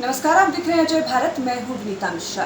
नमस्कार, आप देख रहे हैं अजय भारत। मैं हूं विनीता मिश्रा।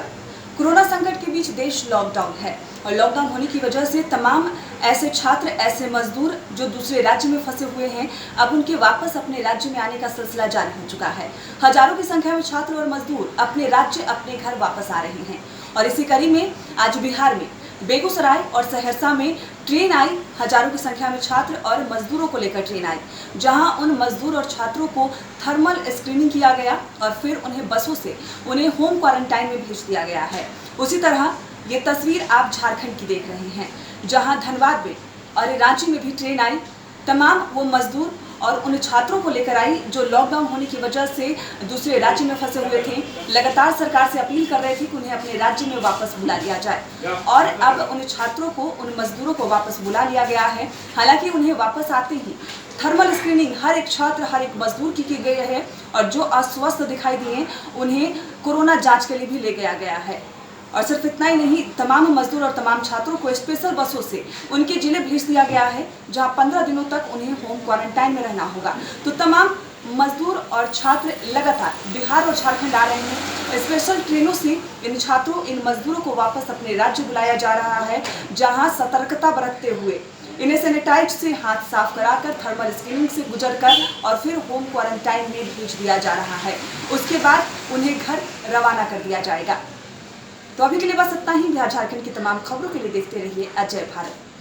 कोरोना संकट के बीच देश लॉकडाउन है और लॉकडाउन होने की वजह से तमाम ऐसे छात्र, ऐसे मजदूर जो दूसरे राज्य में फंसे हुए हैं, अब उनके वापस अपने राज्य में आने का सिलसिला जारी हो चुका है। हजारों की संख्या में छात्र और मजदूर अपने राज्य, अपने घर वापस आ रहे हैं और इसी कड़ी में आज बिहार में बेगूसराय और सहरसा में ट्रेन आई। हजारों की संख्या में छात्र और मजदूरों को लेकर ट्रेन आई, जहां उन मजदूर और छात्रों को थर्मल स्क्रीनिंग किया गया और फिर उन्हें बसों से उन्हें होम क्वारंटाइन में भेज दिया गया है। उसी तरह ये तस्वीर आप झारखंड की देख रहे हैं, जहां धनबाद में और रांची में भी ट्रेन आई। तमाम वो मजदूर और उन छात्रों को लेकर आई जो लॉकडाउन होने की वजह से दूसरे राज्य में फंसे हुए थे। लगातार सरकार से अपील कर रहे थे कि उन्हें अपने राज्य में वापस बुला लिया जाए और अब उन छात्रों को, उन मजदूरों को वापस बुला लिया गया है। हालांकि उन्हें वापस आते ही थर्मल स्क्रीनिंग हर एक छात्र, हर एक मजदूर की गई है और जो अस्वस्थ दिखाई दिए उन्हें कोरोना जाँच के लिए भी ले गया है। और सिर्फ इतना ही नहीं, तमाम मजदूर और तमाम छात्रों को स्पेशल बसों से उनके जिले भेज दिया गया है, जहां 15 दिनों तक उन्हें होम क्वारंटाइन में रहना होगा। तो तमाम मजदूर और छात्र लगातार बिहार और झारखंड आ रहे हैं। स्पेशल ट्रेनों से इन छात्रों, इन मजदूरों को वापस अपने राज्य बुलाया जा रहा है, जहाँ सतर्कता बरतते हुए इन्हें सैनिटाइज से हाथ साफ कराकर, थर्मल स्क्रीनिंग से गुजरकर और फिर होम क्वारंटाइन में भेज दिया जा रहा है। उसके बाद उन्हें घर रवाना कर दिया जाएगा। तो अभी के लिए बस इतना ही। बिहार झारखंड की तमाम खबरों के लिए देखते रहिए अजय भारत।